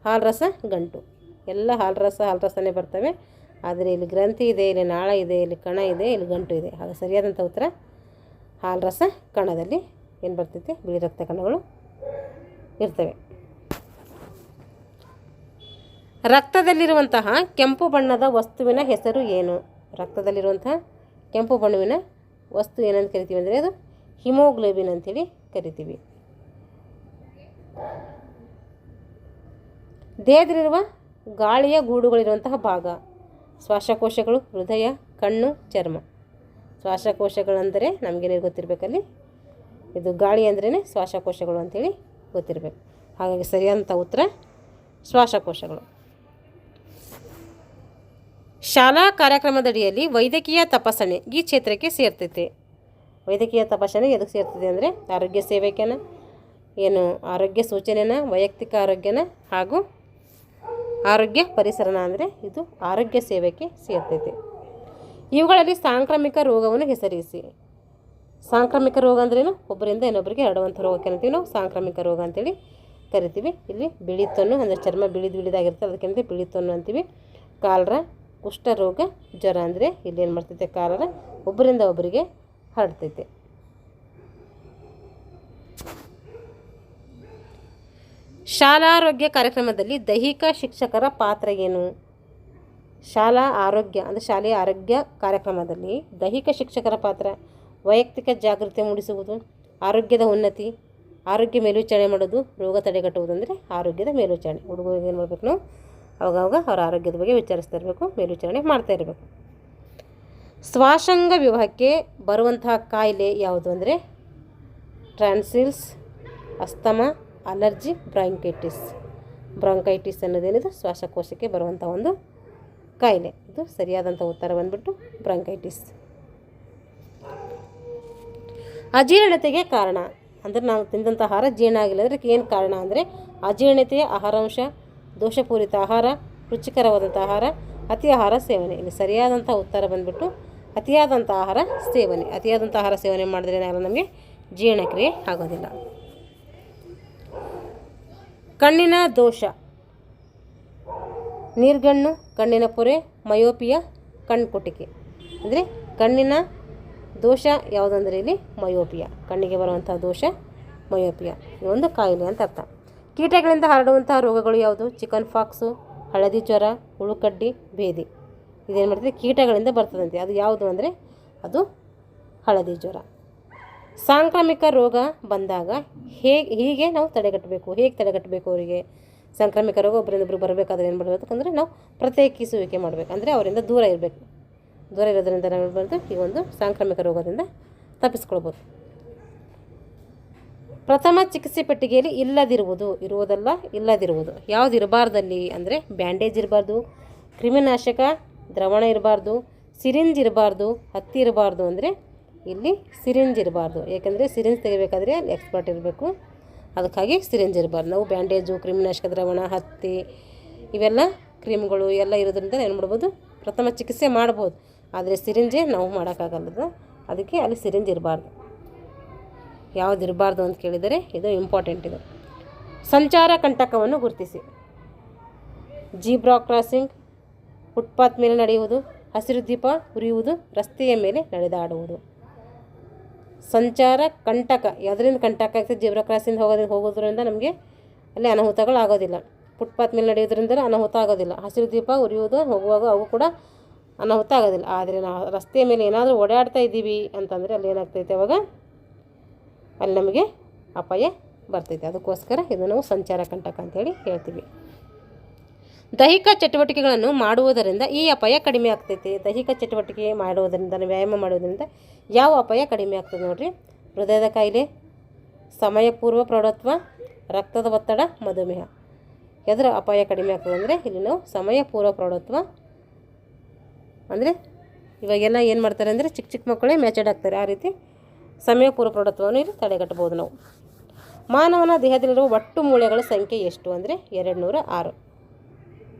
ಹಾಲ್ರಸ ಗಂಟು. ಎಲ್ಲ ಹಾಲ್ರಸನೇ ಬರ್ತವೆ. ಆದರೆ ಇಲ್ಲಿ ಗ್ರಂಥಿ ಇದೆ, ಇಲ್ಲಿ ನಾಳ ಇದೆ, ಇಲ್ಲಿ ಕಣ ಇದೆ, ಇಲ್ಲಿ ಗಂಟು ಇದೆ. ಹಾಗೆ ಸರಿಯಾದಂಥ ಉತ್ತರ ಹಾಲ್ರಸ ಕಣದಲ್ಲಿ ಏನು ಬರ್ತೈತೆ, ಬಿಳಿ ರಕ್ತ ಕಣಗಳು ಇರ್ತವೆ. ರಕ್ತದಲ್ಲಿರುವಂತಹ ಕೆಂಪು ಬಣ್ಣದ ವಸ್ತುವಿನ ಹೆಸರು ಏನು? ರಕ್ತದಲ್ಲಿರುವಂತಹ ಕೆಂಪು ಬಣ್ಣವಿನ ವಸ್ತು ಏನಂತ ಕರಿತೀವಿ ಅಂದರೆ ಅದು ಹಿಮೋಗ್ಲೋಬಿನ್ ಅಂತೇಳಿ ಕರಿತೀವಿ. ದೇಹದಲ್ಲಿರುವ ಗಾಳಿಯ ಗೂಡುಗಳಿರುವಂತಹ ಭಾಗ. ಶ್ವಾಸಕೋಶಗಳು, ಹೃದಯ, ಕಣ್ಣು, ಚರ್ಮ. ಶ್ವಾಸಕೋಶಗಳಂದರೆ ನಮಗೇನೇ ಗೊತ್ತಿರಬೇಕಲ್ಲಿ, ಇದು ಗಾಳಿ ಅಂದ್ರೇ ಶ್ವಾಸಕೋಶಗಳು ಅಂಥೇಳಿ ಗೊತ್ತಿರಬೇಕು. ಹಾಗಾಗಿ ಸರಿಯಾದಂಥ ಉತ್ತರ ಶ್ವಾಸಕೋಶಗಳು. ಶಾಲಾ ಕಾರ್ಯಕ್ರಮದಡಿಯಲ್ಲಿ ವೈದ್ಯಕೀಯ ತಪಾಸಣೆ ಈ ಕ್ಷೇತ್ರಕ್ಕೆ ಸೇರ್ತೈತೆ. ವೈದ್ಯಕೀಯ ತಪಾಸಣೆ ಎದಕ್ಕೆ ಸೇರ್ತದೆ ಅಂದರೆ ಆರೋಗ್ಯ ಸೇವೆಕೇನ, ಏನು ಆರೋಗ್ಯ ಸೂಚನೆನ, ವೈಯಕ್ತಿಕ ಆರೋಗ್ಯನ ಹಾಗೂ ಆರೋಗ್ಯ ಪರಿಸರನ. ಅಂದರೆ ಇದು ಆರೋಗ್ಯ ಸೇವೆಗೆ ಸೇರ್ತೈತೆ. ಇವುಗಳಲ್ಲಿ ಸಾಂಕ್ರಾಮಿಕ ರೋಗವನ್ನು ಹೆಸರಿಸಿ. ಸಾಂಕ್ರಾಮಿಕ ರೋಗ ಅಂದ್ರೇನು? ಒಬ್ಬರಿಂದ ಇನ್ನೊಬ್ಬರಿಗೆ ಹರಡುವಂಥ ರೋಗಕ್ಕೆ ಅಂತೀವಿ ನಾವು ಸಾಂಕ್ರಾಮಿಕ ರೋಗ ಅಂತೇಳಿ ಕರಿತೀವಿ. ಇಲ್ಲಿ ಬಿಳಿತೊನ್ನು ಅಂದರೆ ಚರ್ಮ ಬಿಳಿದಾಗಿರ್ತದೆ, ಅದಕ್ಕೆ ಬಿಳಿತೊನ್ನು ಅಂತೀವಿ. ಕಾಲರ, ಕುಷ್ಠರೋಗ, ಜ್ವರ. ಅಂದರೆ ಇಲ್ಲೇನು ಮಾಡ್ತೈತೆ, ಕಾಲರ ಒಬ್ಬರಿಂದ ಒಬ್ಬರಿಗೆ ಹರಡ್ತೈತೆ. ಶಾಲಾರೋಗ್ಯ ಕಾರ್ಯಕ್ರಮದಲ್ಲಿ ದೈಹಿಕ ಶಿಕ್ಷಕರ ಪಾತ್ರ ಏನು? ಶಾಲೆಯ ಆರೋಗ್ಯ ಕಾರ್ಯಕ್ರಮದಲ್ಲಿ ದೈಹಿಕ ಶಿಕ್ಷಕರ ಪಾತ್ರ ವೈಯಕ್ತಿಕ ಜಾಗೃತಿ ಮೂಡಿಸುವುದು, ಆರೋಗ್ಯದ ಉನ್ನತಿ, ಆರೋಗ್ಯ ಮೇಲ್ವಿಚಾರಣೆ ಮಾಡೋದು, ರೋಗ ತಡೆಗಟ್ಟುವುದು ಅಂದರೆ ಆರೋಗ್ಯದ ಮೇಲ್ವಿಚಾರಣೆ. ಹುಡುಗರಿಗೆ ಏನು ಮಾಡಬೇಕು, ನಾವು ಅವಾಗವಾಗ ಅವರ ಆರೋಗ್ಯದ ಬಗ್ಗೆ ವಿಚಾರಿಸ್ತಾ ಇರಬೇಕು, ಮೇಲ್ವಿಚಾರಣೆ ಮಾಡ್ತಾ ಇರಬೇಕು. ಶ್ವಾಸಾಂಗ ವ್ಯೂಹಕ್ಕೆ ಬರುವಂತಹ ಕಾಯಿಲೆ ಯಾವುದು ಅಂದರೆ ಟ್ರಾನ್ಸಿಲ್ಸ್, ಅಸ್ತಮಾ, ಅಲರ್ಜಿ, ಬ್ರಾಂಕೈಟಿಸ್ ಅನ್ನೋದೇನಿದೆ ಶ್ವಾಸಕೋಶಕ್ಕೆ ಬರುವಂಥ ಒಂದು ಕಾಯಿಲೆ. ಇದು ಸರಿಯಾದಂಥ ಉತ್ತರ ಬಂದ್ಬಿಟ್ಟು ಬ್ರಾಂಕೈಟಿಸ್. ಅಜೀರ್ಣತೆಗೆ ಕಾರಣ ಅಂದರೆ ನಾವು ತಿಂದಂಥ ಆಹಾರ ಜೀರ್ಣ ಆಗಿಲ್ಲ ಅಂದರೆ ಏನು ಕಾರಣ ಅಂದರೆ ಅಜೀರ್ಣತೆಯ ಆಹಾರಾಂಶ, ದೋಷಪೂರಿತ ಆಹಾರ, ರುಚಿಕರವಾದಂಥ ಆಹಾರ, ಅತಿ ಆಹಾರ ಸೇವನೆ. ಇಲ್ಲಿ ಸರಿಯಾದಂಥ ಉತ್ತರ ಬಂದ್ಬಿಟ್ಟು ಅತಿಯಾದಂಥ ಆಹಾರ ಸೇವನೆ. ಅತಿಯಾದಂಥ ಆಹಾರ ಸೇವನೆ ಮಾಡಿದ್ರೆ ಏನಾಗಲ್ಲ, ನಮಗೆ ಜೀರ್ಣಕ್ರಿಯೆ ಆಗೋದಿಲ್ಲ. ಕಣ್ಣಿನ ದೋಷ, ನೀರ್ಗಣ್ಣು, ಕಣ್ಣಿನ ಪೊರೆ, ಮಯೋಪಿಯಾ, ಕಣ್ಕುಟಿಕೆ. ಅಂದರೆ ಕಣ್ಣಿನ ದೋಷ ಯಾವುದಂದರೆ ಇಲ್ಲಿ ಮಯೋಪಿಯಾ, ಕಣ್ಣಿಗೆ ಬರುವಂಥ ದೋಷ ಮಯೋಪಿಯಾ. ಇದೊಂದು ಕಾಯಿಲೆ ಅಂತ ಅರ್ಥ. ಕೀಟಗಳಿಂದ ಹರಡುವಂತಹ ರೋಗಗಳು ಯಾವುದು? ಚಿಕನ್ ಫಾಕ್ಸು, ಹಳದಿ ಜ್ವರ, ಹುಳುಕಡ್ಡಿ, ಭೇದಿ. ಇದೇನು ಮಾಡ್ತದೆ, ಕೀಟಗಳಿಂದ ಬರ್ತದಂತೆ. ಅದು ಯಾವುದು ಅಂದರೆ ಅದು ಹಳದಿ ಜ್ವರ. ಸಾಂಕ್ರಾಮಿಕ ರೋಗ ಬಂದಾಗ ಹೀಗೆ ನಾವು ತಡೆಗಟ್ಟಬೇಕು. ಹೇಗೆ ತಡೆಗಟ್ಟಬೇಕು? ಅವರಿಗೆ ಸಾಂಕ್ರಾಮಿಕ ರೋಗ ಒಬ್ಬರಿಂದ ಒಬ್ಬರು ಬರಬೇಕಾದ್ರೆ ಏನು ಮಾಡಬೇಕು ಅಂದರೆ ನಾವು ಪ್ರತ್ಯೇಕಿಸುವಿಕೆ ಮಾಡಬೇಕು. ಅಂದರೆ ಅವರಿಂದ ದೂರ ಇರಬೇಕು. ದೂರ ಇರೋದ್ರಿಂದ ನಾವು ಹೇಳ್ಬಾರ್ದು, ಈ ಒಂದು ಸಾಂಕ್ರಾಮಿಕ ರೋಗದಿಂದ ತಪ್ಪಿಸ್ಕೊಳ್ಬೋದು. ಪ್ರಥಮ ಚಿಕಿತ್ಸೆ ಪೆಟ್ಟಿಗೆಯಲ್ಲಿ ಇಲ್ಲದಿರುವುದು ಯಾವುದು ಇರಬಾರ್ದಲ್ಲಿ ಅಂದರೆ ಬ್ಯಾಂಡೇಜ್ ಇರಬಾರ್ದು, ಕ್ರಿಮಿನಾಶಕ ದ್ರವಣ ಇರಬಾರ್ದು, ಸಿರಿಂಜ್ ಇರಬಾರ್ದು, ಹತ್ತಿ ಇರಬಾರ್ದು. ಅಂದರೆ ಇಲ್ಲಿ ಸಿರಿಂಜ್ ಇರಬಾರ್ದು. ಏಕೆಂದರೆ ಸಿರಿಂಜ್ ತೆಗಿಬೇಕಾದ್ರೆ ಅಲ್ಲಿ ಎಕ್ಸ್ಪರ್ಟ್ ಇರಬೇಕು, ಅದಕ್ಕಾಗಿ ಸಿರಿಂಜ್ ಇರಬಾರ್ದು. ನಾವು ಬ್ಯಾಂಡೇಜು, ಕ್ರಿಮಿನಾಶಕ ದ್ರವಣ, ಹತ್ತಿ ಇವೆಲ್ಲ ಕ್ರೀಮ್ಗಳು ಎಲ್ಲ ಇರೋದ್ರಿಂದ ಏನು ಮಾಡ್ಬೋದು, ಪ್ರಥಮ ಚಿಕಿತ್ಸೆ ಮಾಡ್ಬೋದು. ಆದರೆ ಸಿರಿಂಜೇ ನಾವು ಮಾಡೋಕ್ಕಾಗಲ್ಲದು, ಅದಕ್ಕೆ ಅಲ್ಲಿ ಸಿರಿಂಜ್ ಇರಬಾರ್ದು. ಯಾವುದು ಇರಬಾರ್ದು ಅಂತ ಕೇಳಿದರೆ ಇದು ಇಂಪಾರ್ಟೆಂಟ್. ಇದು ಸಂಚಾರ ಕಂಟಕವನ್ನು ಗುರುತಿಸಿ. ಜೀಬ್ರಾ ಕ್ರಾಸಿಂಗ್, ಫುಟ್ಪಾತ್ ಮೇಲೆ ನಡೆಯುವುದು, ಹಸಿರು ದೀಪ ಉರಿಯುವುದು, ರಸ್ತೆಯ ಮೇಲೆ ನಡೆದಾಡುವುದು. ಸಂಚಾರ ಕಂಟಕ ಯಾವುದರಿಂದ ಕಂಟಕ ಆಗ್ತದೆ? ಜೀಬ್ರಾ ಕ್ರಾಸಿಂದ ಹೋಗೋದ್ರಿಂದ ನಮಗೆ ಅಲ್ಲಿ ಅನಾಹುತಗಳು ಆಗೋದಿಲ್ಲ. ಫುಟ್ಪಾತ್ ಮೇಲೆ ನಡೆಯೋದ್ರಿಂದ ಅನಾಹುತ ಆಗೋದಿಲ್ಲ. ಹಸಿರು ದೀಪ ಉರಿಯುವುದು ಹೋಗುವಾಗ ಅವು ಕೂಡ ಅನಾಹುತ ಆಗೋದಿಲ್ಲ. ಆದರೆ ನಾವು ರಸ್ತೆಯ ಮೇಲೆ ಏನಾದರೂ ಓಡಾಡ್ತಾ ಇದ್ದೀವಿ ಅಂತಂದರೆ ಅಲ್ಲಿ ಏನಾಗ್ತೈತೆ, ಅವಾಗ ಅಲ್ಲಿ ನಮಗೆ ಅಪಾಯ ಬರ್ತೈತೆ. ಅದಕ್ಕೋಸ್ಕರ ಇದು ನಾವು ಸಂಚಾರ ಕಂಟಕ ಅಂತೇಳಿ ಹೇಳ್ತೀವಿ. ದೈಹಿಕ ಚಟುವಟಿಕೆಗಳನ್ನು ಮಾಡುವುದರಿಂದ ಈ ಅಪಾಯ ಕಡಿಮೆ ಆಗ್ತೈತೆ. ದೈಹಿಕ ಚಟುವಟಿಕೆ ಮಾಡುವುದರಿಂದ, ವ್ಯಾಯಾಮ ಮಾಡೋದರಿಂದ ಯಾವ ಅಪಾಯ ಕಡಿಮೆ ಆಗ್ತದೆ ನೋಡಿರಿ? ಹೃದಯದ ಕಾಯಿಲೆ, ಸಮಯಪೂರ್ವ ಪ್ರೌಢತ್ವ, ರಕ್ತದ ಒತ್ತಡ, ಮಧುಮೇಹ. ಎದರ ಅಪಾಯ ಕಡಿಮೆ ಆಗ್ತದೆ ಅಂದರೆ ಇಲ್ಲಿ ನಾವು ಸಮಯಪೂರ್ವ ಪ್ರೌಢತ್ವ ಅಂದರೆ ಇವಾಗೆಲ್ಲ ಏನು ಮಾಡ್ತಾರೆ ಅಂದರೆ ಚಿಕ್ಕ ಮಕ್ಕಳೇ ಮ್ಯಾಚರ್ಡ್ ಆಗ್ತಾರೆ. ಆ ರೀತಿ ಸಮಯಪೂರ್ವ ಪ್ರೌಢತ್ವವನ್ನು ಇಲ್ಲಿ ತಡೆಗಟ್ಟಬಹುದು ನಾವು. ಮಾನವನ ದೇಹದಲ್ಲಿರುವ ಒಟ್ಟು ಮೂಳೆಗಳ ಸಂಖ್ಯೆ ಎಷ್ಟು ಅಂದರೆ 206.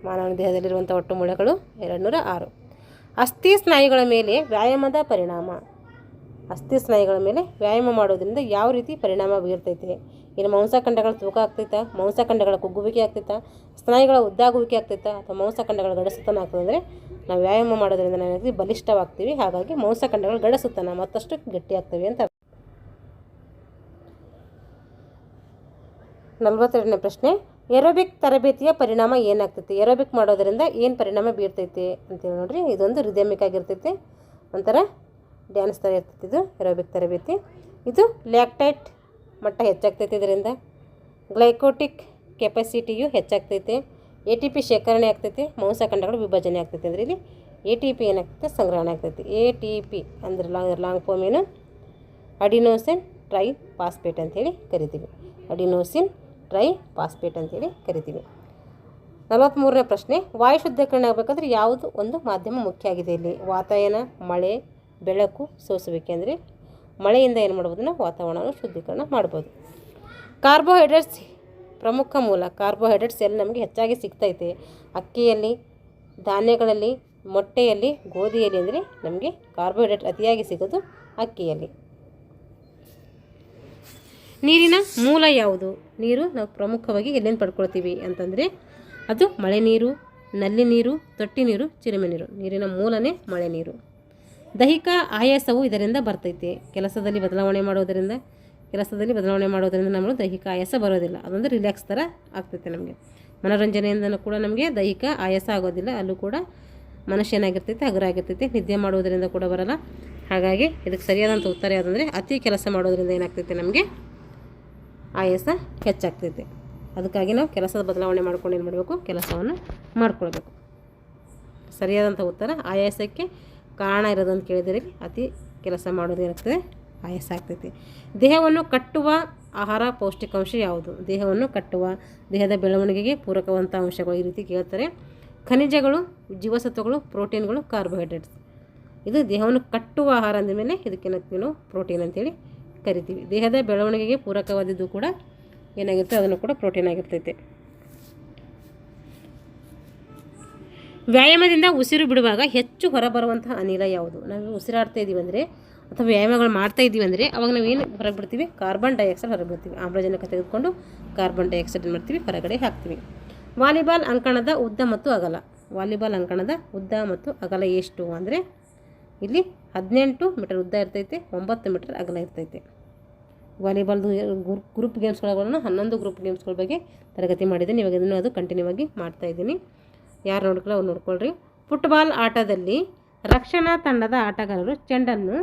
ಮಾನವನ ದೇಹದಲ್ಲಿರುವಂಥ ಒಟ್ಟು ಮೂಳೆಗಳು 206. ಅಸ್ಥಿ ಸ್ನಾಯುಗಳ ಮೇಲೆ ವ್ಯಾಯಾಮದ ಪರಿಣಾಮ. ಅಸ್ಥಿ ಸ್ನಾಯುಗಳ ಮೇಲೆ ವ್ಯಾಯಾಮ ಮಾಡೋದ್ರಿಂದ ಯಾವ ರೀತಿ ಪರಿಣಾಮ ಬೀರ್ತೈತೆ? ಇನ್ನು ಮಾಂಸಖಂಡಗಳ ತೂಕ ಆಗ್ತೈತಾ, ಮಾಂಸಖಂಡಗಳ ಕುಗ್ಗುವಿಕೆ ಆಗ್ತೈತಾ, ಸ್ನಾಯುಗಳ ಉದ್ದಾಗುವಿಕೆ ಆಗ್ತೈತಾ, ಅಥವಾ ಮಾಂಸಖಂಡಗಳ ಗಡಸುತನ ಆಗ್ತದೆ? ಅಂದರೆ ನಾವು ವ್ಯಾಯಾಮ ಮಾಡೋದ್ರಿಂದ ನಾವು ಬಲಿಷ್ಠವಾಗ್ತೀವಿ. ಹಾಗಾಗಿ ಮಾಂಸಖಂಡಗಳು ಗಡಸುತನ ಮತ್ತಷ್ಟು ಗಟ್ಟಿಯಾಗ್ತವೆ ಅಂತ. 42ನೇ ಪ್ರಶ್ನೆ, ಏರೋಬಿಕ್ ತರಬೇತಿಯ ಪರಿಣಾಮ ಏನಾಗ್ತೈತಿ? ಏರೋಬಿಕ್ ಮಾಡೋದರಿಂದ ಏನು ಪರಿಣಾಮ ಬೀರ್ತೈತಿ ಅಂತೇಳಿ ನೋಡ್ರಿ. ಇದೊಂದು ರಿದಮಿಕ್ ಆಗಿರ್ತೈತಿ, ಒಂಥರ ಡ್ಯಾನ್ಸ್ ಥರ ಇರ್ತೈತಿ ಇದು ಏರೋಬಿಕ್ ತರಬೇತಿ. ಇದು ಲ್ಯಾಕ್ಟೈಟ್ ಮಟ್ಟ ಹೆಚ್ಚಾಗ್ತೈತಿ. ಇದರಿಂದ ಗ್ಲೈಕೋಟಿಕ್ ಕೆಪಾಸಿಟಿಯು ಹೆಚ್ಚಾಗ್ತೈತೆ. ATP ಶೇಖರಣೆ ಆಗ್ತೈತಿ, ಮಾಂಸಖಂಡಗಳು ವಿಭಜನೆ ಆಗ್ತೈತಿ. ಅಂದರೆ ಇಲ್ಲಿ ATP ಏನಾಗ್ತೈತೆ? ಸಂಗ್ರಹಣೆ ಆಗ್ತೈತಿ. ATP ಅಂದರೆ ಲಾಂಗ್ ಫಾರ್ಮ್ ಏನು? ಅಡಿನೋಸಿನ್ ಟ್ರೈ ಫಾಸ್ಫೇಟ್ ಅಂತೇಳಿ ಕರಿತೀವಿ. ಅಡಿನೋಸಿನ್ ಟ್ರೈ ಫಾಸ್ಫೇಟ್ ಅಂತೇಳಿ ಕರಿತೀವಿ. 43ನೇ ಪ್ರಶ್ನೆ, ವಾಯು ಶುದ್ಧೀಕರಣ ಆಗಬೇಕಾದ್ರೆ ಯಾವುದು ಒಂದು ಮಾಧ್ಯಮ ಮುಖ್ಯ ಆಗಿದೆ ಇಲ್ಲಿ? ವಾತಾಯನ, ಮಳೆ, ಬೆಳಕು, ಸೋಸುವಿಕೆ. ಅಂದರೆ ಮಳೆಯಿಂದ ಏನು ಮಾಡ್ಬೋದು? ನಾವು ವಾತಾವರಣವನ್ನು ಶುದ್ಧೀಕರಣ ಮಾಡ್ಬೋದು. ಕಾರ್ಬೋಹೈಡ್ರೇಟ್ಸ್ ಪ್ರಮುಖ ಮೂಲ. ಕಾರ್ಬೋಹೈಡ್ರೇಟ್ಸ್ ಎಲ್ಲಿ ನಮಗೆ ಹೆಚ್ಚಾಗಿ ಸಿಗ್ತೈತೆ? ಅಕ್ಕಿಯಲ್ಲಿ, ಧಾನ್ಯಗಳಲ್ಲಿ, ಮೊಟ್ಟೆಯಲ್ಲಿ, ಗೋಧಿಯಲ್ಲಿ. ಅಂದರೆ ನಮಗೆ ಕಾರ್ಬೋಹೈಡ್ರೇಟ್ ಅತಿಯಾಗಿ ಸಿಗೋದು ಅಕ್ಕಿಯಲ್ಲಿ. ನೀರಿನ ಮೂಲ ಯಾವುದು? ನೀರು ನಾವು ಪ್ರಮುಖವಾಗಿ ಎಲ್ಲಿಂದ ಪಡ್ಕೊಳ್ತೀವಿ ಅಂತಂದರೆ ಅದು ಮಳೆ ನೀರು, ನಲ್ಲಿ ನೀರು, ತೊಟ್ಟಿ ನೀರು, ಚಿರುಮೆ ನೀರು. ನೀರಿನ ಮೂಲನೇ ಮಳೆ ನೀರು. ದೈಹಿಕ ಆಯಾಸವು ಇದರಿಂದ ಬರ್ತೈತೆ. ಕೆಲಸದಲ್ಲಿ ಬದಲಾವಣೆ ಮಾಡೋದರಿಂದ ನಮಗೆ ದೈಹಿಕ ಆಯಾಸ ಬರೋದಿಲ್ಲ. ಅದೊಂದು ರಿಲ್ಯಾಕ್ಸ್ ಥರ ಆಗ್ತೈತೆ ನಮಗೆ. ಮನೋರಂಜನೆಯಿಂದಲೂ ಕೂಡ ನಮಗೆ ದೈಹಿಕ ಆಯಾಸ ಆಗೋದಿಲ್ಲ. ಅಲ್ಲೂ ಕೂಡ ಮನುಷ್ಯನಾಗಿರ್ತೈತೆ, ಹಗುರ ಆಗಿರ್ತೈತೆ. ನಿದ್ದೆ ಮಾಡೋದರಿಂದ ಕೂಡ ಬರಲ್ಲ. ಹಾಗಾಗಿ ಇದಕ್ಕೆ ಸರಿಯಾದಂಥ ಉತ್ತರ ಯಾವುದಂದರೆ ಅತಿ ಕೆಲಸ ಮಾಡೋದ್ರಿಂದ ಏನಾಗ್ತೈತೆ ನಮಗೆ ಆಯಾಸ ಹೆಚ್ಚಾಗ್ತೈತೆ. ಅದಕ್ಕಾಗಿ ನಾವು ಕೆಲಸದ ಬದಲಾವಣೆ ಮಾಡ್ಕೊಂಡು ಏನು ಮಾಡಬೇಕು, ಕೆಲಸವನ್ನು ಮಾಡ್ಕೊಳ್ಬೇಕು. ಸರಿಯಾದಂಥ ಉತ್ತರ ಆಯಾಸಕ್ಕೆ ಕಾರಣ ಇರೋದಂತ ಕೇಳಿದರೆ ಅತಿ ಕೆಲಸ ಮಾಡೋದು ಏನಾಗ್ತದೆ, ಆಯಾಸ ಆಗ್ತೈತಿ. ದೇಹವನ್ನು ಕಟ್ಟುವ ಆಹಾರ ಪೌಷ್ಟಿಕಾಂಶ ಯಾವುದು? ದೇಹವನ್ನು ಕಟ್ಟುವ, ದೇಹದ ಬೆಳವಣಿಗೆಗೆ ಪೂರಕವಂಥ ಅಂಶಗಳು ಈ ರೀತಿ ಕೇಳ್ತಾರೆ. ಖನಿಜಗಳು, ಜೀವಸತ್ವಗಳು, ಪ್ರೋಟೀನ್ಗಳು, ಕಾರ್ಬೋಹೈಡ್ರೇಟ್ಸ್. ಇದು ದೇಹವನ್ನು ಕಟ್ಟುವ ಆಹಾರ ಅಂದಮೇಲೆ ಇದಕ್ಕೇನಾಗ್ತೀವಿ ನಾವು ಪ್ರೋಟೀನ್ ಅಂತೇಳಿ ಕರಿತೀವಿ. ದೇಹದ ಬೆಳವಣಿಗೆಗೆ ಪೂರಕವಾದದ್ದು ಕೂಡ ಏನಾಗಿರುತ್ತೆ, ಅದನ್ನು ಕೂಡ ಪ್ರೋಟೀನ್ ಆಗಿರ್ತೈತೆ. ವ್ಯಾಯಾಮದಿಂದ ಉಸಿರು ಬಿಡುವಾಗ ಹೆಚ್ಚು ಹೊರಬರುವಂತಹ ಅನಿಲ ಯಾವುದು? ನಾವು ಉಸಿರಾಡ್ತಾ ಇದ್ದೀವಿ ಅಂದರೆ ಅಥವಾ ವ್ಯಾಯಾಮಗಳು ಮಾಡ್ತಾ ಇದ್ದೀವಿ ಅಂದರೆ ಅವಾಗ ನಾವು ಏನು ಹೊರಗೆ ಬಿಡ್ತೀವಿ, ಕಾರ್ಬನ್ ಡೈಆಕ್ಸೈಡ್ ಹೊರಗೆ ಬಿಡ್ತೀವಿ. ಆಮ್ಲಜನಕ ತೆಗೆದುಕೊಂಡು ಕಾರ್ಬನ್ ಡೈಆಕ್ಸೈಡ್ ಏನು ಮಾಡ್ತೀವಿ, ಹೊರಗಡೆ ಹಾಕ್ತೀವಿ. ವಾಲಿಬಾಲ್ ಅಂಕಣದ ಉದ್ದ ಮತ್ತು ಅಗಲ. ವಾಲಿಬಾಲ್ ಅಂಕಣದ ಉದ್ದ ಮತ್ತು ಅಗಲ ಎಷ್ಟು ಅಂದರೆ ಇಲ್ಲಿ 18 ಮೀಟರ್ ಉದ್ದ ಇರ್ತೈತೆ, 9 ಮೀಟರ್ ಅಗಲ ಇರ್ತೈತೆ. ವಾಲಿಬಾಲ್ದು ಗ್ರೂಪ್ ಗೇಮ್ಸ್ಗಳನ್ನು 11 ಗ್ರೂಪ್ ಗೇಮ್ಸ್ಗಳ ಬಗ್ಗೆ ತರಗತಿ ಮಾಡಿದ್ದೀನಿ. ಇವಾಗ ಇನ್ನೂ ಅದು ಕಂಟಿನ್ಯೂ ಆಗಿ ಮಾಡ್ತಾಯಿದ್ದೀನಿ. ಯಾರು ನೋಡ್ಕೊಳ್ಳೋ ಅವ್ರು ನೋಡ್ಕೊಳ್ರಿ. ಫುಟ್ಬಾಲ್ ಆಟದಲ್ಲಿ ರಕ್ಷಣಾ ತಂಡದ ಆಟಗಾರರು ಚೆಂಡನ್ನು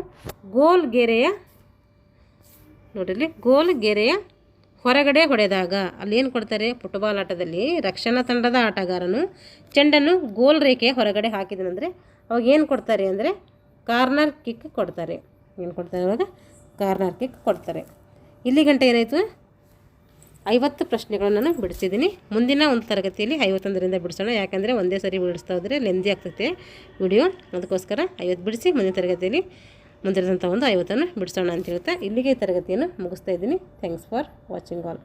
ಗೋಲ್ ಗೆರೆಯ ಹೊರಗಡೆ ಹೊಡೆದಾಗ ಅಲ್ಲಿ ಏನು ಕೊಡ್ತಾರೆ, ಫುಟ್ಬಾಲ್ ಆಟದಲ್ಲಿ ರಕ್ಷಣಾ ತಂಡದ ಆಟಗಾರನು ಚೆಂಡನ್ನು ಗೋಲ್ ರೇಖೆಯ ಹೊರಗಡೆ ಹಾಕಿದನಂದರೆ ಅವಾಗ ಏನು ಕೊಡ್ತಾರೆ ಅಂದರೆ ಕಾರ್ನರ್ ಕಿಕ್ ಕೊಡ್ತಾರೆ. ಏನು ಕೊಡ್ತಾರೆ ಅವಾಗ, ಕಾರ್ನರ್ ಕಿಕ್ ಕೊಡ್ತಾರೆ. ಇಲ್ಲಿ ಗಂಟೆ ಏನಾಯಿತು, 50 ಪ್ರಶ್ನೆಗಳನ್ನು ನಾನು ಬಿಡಿಸಿದ್ದೀನಿ. ಮುಂದಿನ ಒಂದು ತರಗತಿಯಲ್ಲಿ 51ರಿಂದ ಬಿಡಿಸೋಣ. ಯಾಕಂದರೆ ಒಂದೇ ಸರಿ ಬಿಡಿಸ್ತಾ ಹೋದರೆ ಲೆಂದಿ ಆಗ್ತೈತೆ ವಿಡಿಯೋ. ಅದಕ್ಕೋಸ್ಕರ 50 ಬಿಡಿಸಿ ಮುಂದಿನ ತರಗತಿಯಲ್ಲಿ ಮುಂದಿರೋಂಥ ಒಂದು 50 ಬಿಡಿಸೋಣ ಅಂತ ಹೇಳ್ತಾ ಇಲ್ಲಿಗೆ ಈ ತರಗತಿಯನ್ನು ಮುಗಿಸ್ತಾ ಇದ್ದೀನಿ. Thanks for watching all.